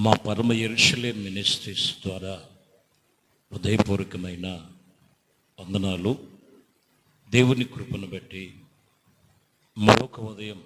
మా పరమ యెరూషలేం మినిస్ట్రీస్ ద్వారా హృదయపూర్వకమైన వందనాలు. దేవుని కృపను బట్టి మరొక ఉదయం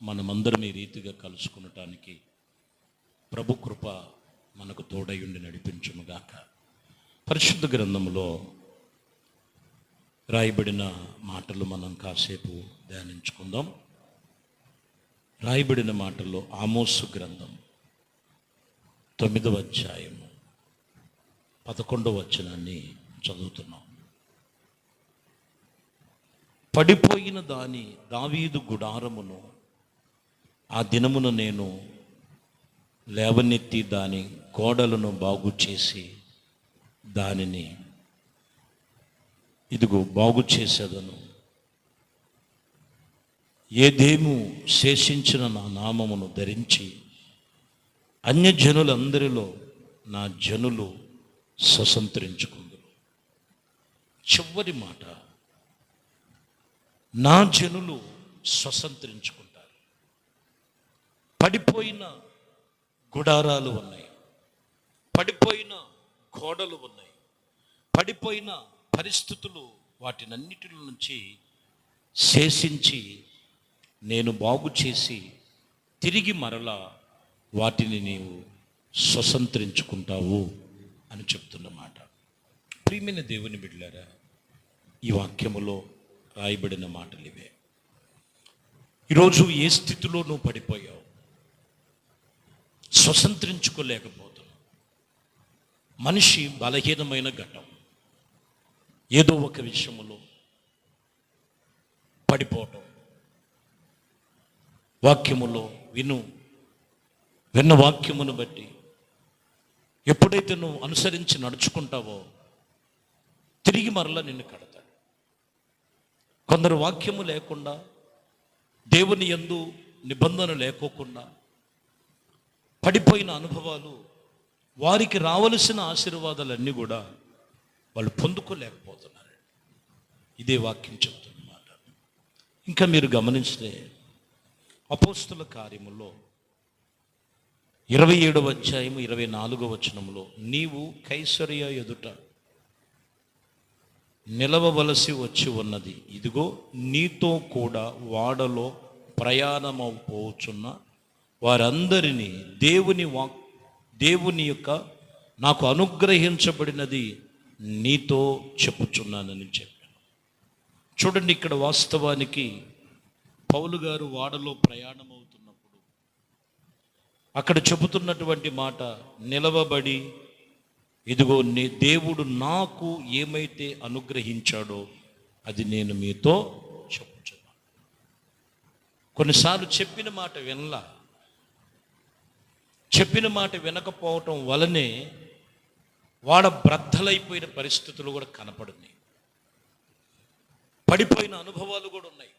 మనమందరం ఈ రీతిగా కలుసుకునటానికి ప్రభు కృప మనకు తోడయుండి నడిపించునుగాక. పరిశుద్ధ గ్రంథంలో రాయబడిన మాటలు మనం కాసేపు ధ్యానించుకుందాం. రాయబడిన మాటల్లో ఆమోసు గ్రంథం 9వ అధ్యాయము 11వ వచనాన్ని చదువుతున్నాం. పడిపోయిన దావీదు గుడారమును ఆ దినమున నేను లేవనెత్తి దాని గోడలను బాగు చేసి దానిని బాగు చేసేదను. ఏదేము శేషించిన నా నామమును ధరించి అన్యజనులందరిలో నా జనులు స్వతంత్రించుకుందురు. చివరి మాట, నా జనులు స్వతంత్రించుకుంటారు. పడిపోయిన గుడారాలు ఉన్నాయి, పడిపోయిన గోడలు ఉన్నాయి, పడిపోయిన పరిస్థితులు వాటినన్నిటి నుంచి శేషించి నేను బాగు చేసి తిరిగి మరలా వాటిని నీవు స్వతంత్రించుకుంటావు అని చెప్తున్నమాట. ప్రియమైన దేవుని బిడ్డలారా, ఈ వాక్యములో రాయబడిన మాటలు ఇవే. ఈరోజు ఏ స్థితిలో నువ్వు పడిపోయావు, స్వతంత్రించుకోలేకపోతున్నావు. మనిషి బలహీనమైన ఘట్టం. ఏదో ఒక విషయంలో పడిపోవటం. వాక్యములో విన్న వాక్యమును బట్టి ఎప్పుడైతే నువ్వు అనుసరించి నడుచుకుంటావో తిరిగి మరలా నిన్ను కడతాడు. కొందరు వాక్యము లేకుండా, దేవుని యందు నిబంధన లేకోకుండా పడిపోయిన అనుభవాలు, వారికి రావలసిన ఆశీర్వాదాలన్నీ కూడా వాళ్ళు పొందుకోలేకపోతున్నారు. ఇదే వాక్యం చెప్తున్నమాట. ఇంకా మీరు గమనిస్తే అపోస్తుల కార్యములో 27వ అధ్యాయము 24వ వచనములో, నీవు కైసరయ ఎదుట నిలవవలసి వచ్చి ఉన్నది. ఇదిగో నీతో కూడా వాడలో ప్రయాణమవుపోచున్న వారందరినీ దేవుని యొక్క నాకు అనుగ్రహించబడినది నీతో చెప్పుచున్నానని చెప్పాను. చూడండి, ఇక్కడ వాస్తవానికి పౌలు గారు వాడలో ప్రయాణం అవుతున్నప్పుడు అక్కడ చెబుతున్నటువంటి మాట, నిలవబడి ఇదిగో నీ దేవుడు నాకు ఏమైతే అనుగ్రహించాడో అది నేను మీతో చెప్పుచున్నాను. కొన్నిసార్లు చెప్పిన మాట చెప్పిన మాట వినకపోవటం వలనే వాడ బ్రద్దలైపోయిన పరిస్థితులు కూడా కనపడున్నాయి. పడిపోయిన అనుభవాలు కూడా ఉన్నాయి.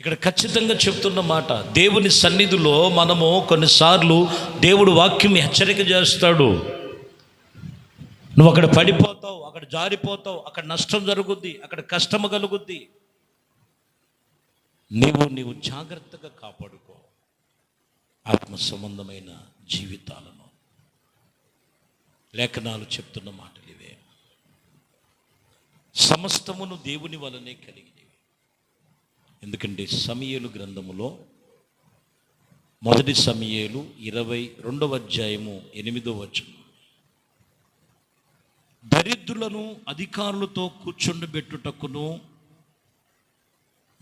ఇక్కడ ఖచ్చితంగా చెప్తున్న మాట, దేవుని సన్నిధిలో మనము కొన్నిసార్లు దేవుడు వాక్యం హెచ్చరిక చేస్తాడు. నువ్వు అక్కడ పడిపోతావు, అక్కడ జారిపోతావు, అక్కడ నష్టం జరుగుద్ది, అక్కడ కష్టము కలుగుద్ది. నీవు జాగ్రత్తగా కాపాడుకో ఆత్మ సంబంధమైన జీవితాలను. లేఖనాలు చెప్తున్న మాటలు ఇవే. సమస్తమును దేవుని వలనే కలిగినవి. ఎందుకంటే సమూయేలు గ్రంథములో 1 సమూయేలు 22వ అధ్యాయము 8వ వచనం, దరిద్రులను అధికారులతో కూర్చుండబెట్టుటకును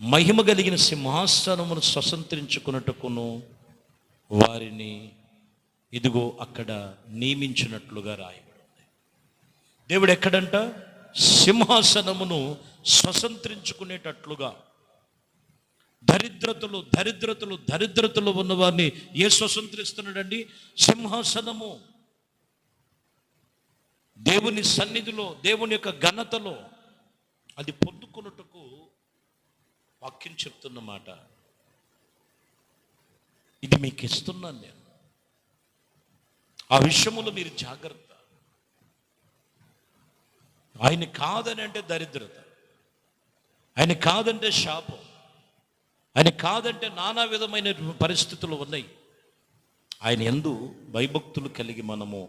మహిమ కలిగిన సింహాసనమును స్వతంత్రించుకున్నటకును వారిని ఇదిగో అక్కడ నియమించినట్లుగా రాయబడింది. దేవుడు ఎక్కడంట? సింహాసనమును స్వతంత్రించుకునేటట్లుగా. దరిద్రతలు ఉన్నవారిని ఏ స్వతంత్రిస్తున్నాడండి? సింహాసనము. దేవుని సన్నిధిలో, దేవుని యొక్క ఘనతలో అది పొందుకున్నట్టుకు వాక్యం చెప్తున్నమాట. ఇది మీకు ఇస్తున్నాను నేను. ఆ విషయములో మీరు జాగ్రత్త. ఆయన కాదని అంటే దరిద్రత, ఆయన కాదంటే శాపం, ఆయన కాదంటే నానా విధమైన పరిస్థితులు ఉన్నాయి. ఆయన యందు భయభక్తులు కలిగి మనము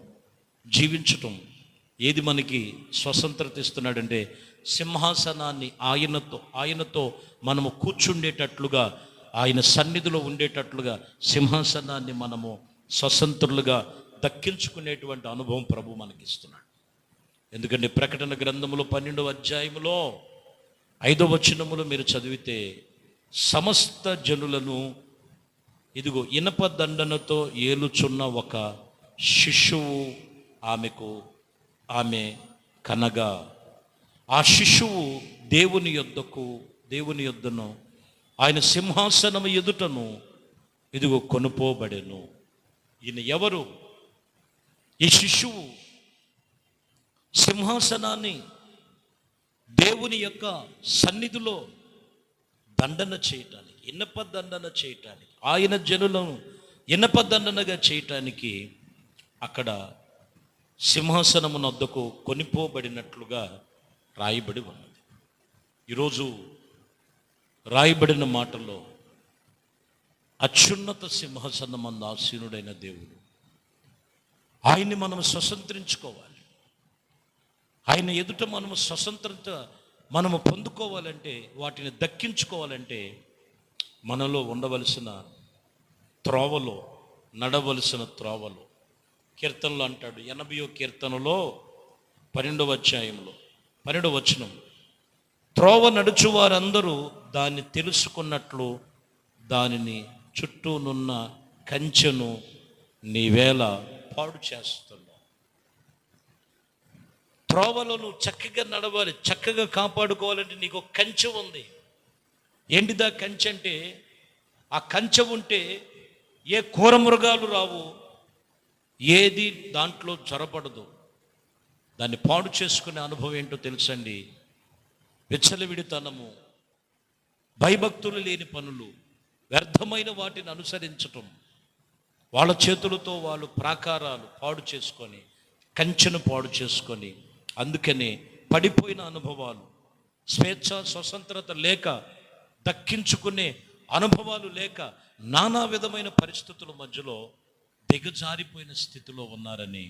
జీవించటం ఏది మనకి స్వతంత్రత ఇస్తున్నాడంటే సింహాసనాన్ని ఆయనతో మనము కూర్చుండేటట్లుగా, ఆయన సన్నిధిలో ఉండేటట్లుగా సింహాసనాన్ని మనము స్వతంత్రులుగా దక్కించుకునేటువంటి అనుభవం ప్రభు మనకి ఇస్తున్నాడు. ఎందుకంటే ప్రకటన గ్రంథములో 12వ అధ్యాయములో 5వ వచనములో మీరు చదివితే, సమస్త జనులను ఇదిగో ఇనప దండనతో ఏలుచున్న ఒక శిశువు ఆమె కనగా, ఆ శిశువు దేవుని యొద్దను ఆయన సింహాసనము ఎదుటను ఇదిగో కొనుపోబడెను. ఈయన ఎవరు? ఈ శిశువు సింహాసనాన్ని దేవుని యొక్క సన్నిధిలో దండన చేయటానికి, ఇనప దండన చేయటానికి, ఆయన జనులను ఇనప దండనగా చేయటానికి అక్కడ సింహాసనమునొద్దకు కొనిపోబడినట్లుగా రాయబడి ఉన్నది. ఈరోజు రాయబడిన మాటల్లో అత్యున్నత సింహాసనమందు ఆసీనుడైన దేవుడు, ఆయన్ని మనం స్వతంత్రించుకోవాలి. ఆయన ఎదుట మనము స్వతంత్రత మనము పొందుకోవాలంటే, వాటిని దక్కించుకోవాలంటే మనలో ఉండవలసిన త్రోవలో, నడవలసిన త్రోవలో, కీర్తనలో అంటాడు 80వ కీర్తనలో 12వ అధ్యాయంలో 12వ వచనం, త్రోవ నడుచు వారందరూ దాన్ని తెలుసుకున్నట్లు దానిని చుట్టూనున్న కంచెను నీవేళ పాడు చేస్తున్నావు. త్రోవలో నువ్వు చక్కగా నడవాలి, చక్కగా కాపాడుకోవాలంటే నీకు ఒక కంచె ఉంది. ఏంటిదా కంచె అంటే, ఆ కంచె ఉంటే ఏ క్రూర మృగాలు రావు, ఏది దాంట్లో జొరపడదు. దాన్ని పాడు చేసుకునే అనుభవం ఏంటో తెలుసండి. విచ్చలవిడితనము, భయభక్తులు లేని పనులు, వ్యర్థమైన వాటిని అనుసరించటం, వాళ్ళ చేతులతో వాళ్ళు ప్రాకారాలు పాడు చేసుకొని, కంచెను పాడు చేసుకొని, అందుకనే పడిపోయిన అనుభవాలు, స్వేచ్ఛ స్వతంత్రత లేక, దక్కించుకునే అనుభవాలు లేక, నానా విధమైన పరిస్థితుల మధ్యలో దిగజారిపోయిన స్థితిలో ఉన్నారని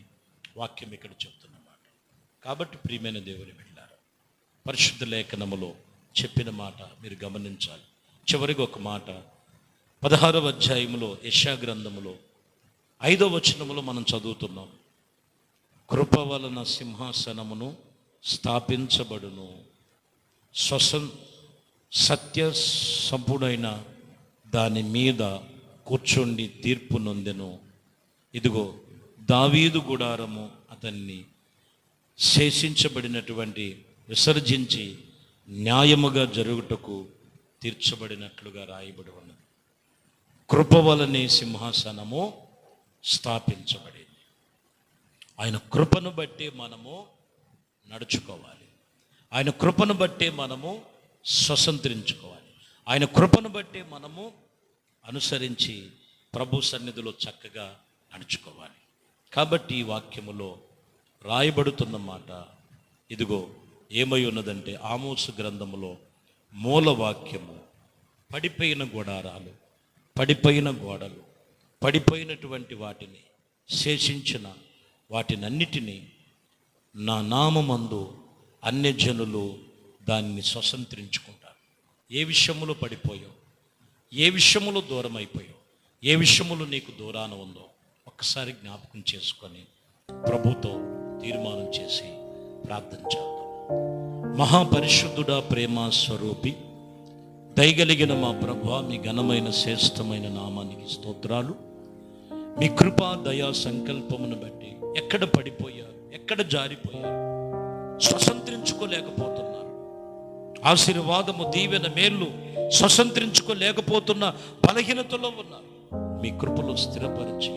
వాక్యం ఇక్కడ చెప్తున్నమాట. కాబట్టి ప్రియమైన దేవుని బిడ్డలారా, పరిశుద్ధ లేఖనములో చెప్పిన మాట మీరు గమనించాలి. చివరికి ఒక మాట 16వ అధ్యాయములో యెషయా గ్రంథములో 5వ వచనములో మనం చదువుతున్నాం. కృప వలన సింహాసనమును స్థాపించబడును, సత్య సంపుడైన దాని మీద కూర్చుండి తీర్పు నొందెను. ఇదిగో దావీదు గుడారము అతన్ని శేషించబడినటువంటి విసర్జించి న్యాయముగా జరుగుటకు తీర్చబడినట్లుగా రాయబడి ఉన్నది. కృప వలనే సింహాసనము స్థాపించబడింది. ఆయన కృపను బట్టి మనము నడుచుకోవాలి. ఆయన కృపను బట్టే మనము స్వతంత్రించుకోవాలి. ఆయన కృపను బట్టే మనము అనుసరించి ప్రభు సన్నిధిలో చక్కగా నడుచుకోవాలి. కాబట్టి ఈ వాక్యములో రాయబడుతున్న మాట ఇదిగో ఏమై ఉన్నదంటే, ఆమోసు గ్రంథములో మూల వాక్యము, పడిపోయిన గుడారాలు, పడిపోయిన గోడలు, పడిపోయినటువంటి వాటిని, శేషించిన వాటినన్నిటినీ నా నామమందు అన్యజనులు దాన్ని స్వతంత్రించుకుంటారు. ఏ విషయములో పడిపోయావు, ఏ విషయములో దూరం అయిపోయావు, ఏ విషయములు నీకు దూరాన ఉందో ఒక్కసారి జ్ఞాపకం చేసుకొని ప్రభుతో తీర్మానం చేసి ప్రార్థన చేద్దాం. మహాపరిశుద్ధుడా, ప్రేమ స్వరూపి, దయగలిగిన మా ప్రభువా, మీ ఘనమైన శ్రేష్టమైన నామానికి స్తోత్రాలు. మీ కృపా దయా సంకల్పమును బట్టి ఎక్కడ పడిపోయారు, ఎక్కడ జారిపోయారు, స్వతంత్రించుకోలేకపోతున్నారు, ఆశీర్వాదము, దీవెన, మేళ్ళు స్వతంత్రించుకోలేకపోతున్న బలహీనతలో ఉన్నారు. మీ కృపలో స్థిరపరిచి,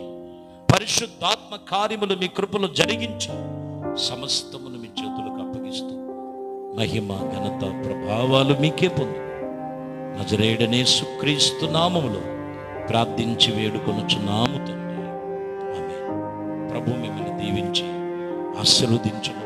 పరిశుద్ధాత్మ కార్యములు మీ కృపలో జరిగించి, సమస్తమును మీ చేతులకు అప్పగిస్తూ మహిమ, ఘనత, ప్రభావాలు మీకే పొందు నజరేయుడనే యేసుక్రీస్తు నామములో ప్రార్థించి వేడుకొనుచున్నాము తండ్రి. ఆమేన్. ప్రభు మిమ్మల్ని దీవించి ఆశీర్వదించును.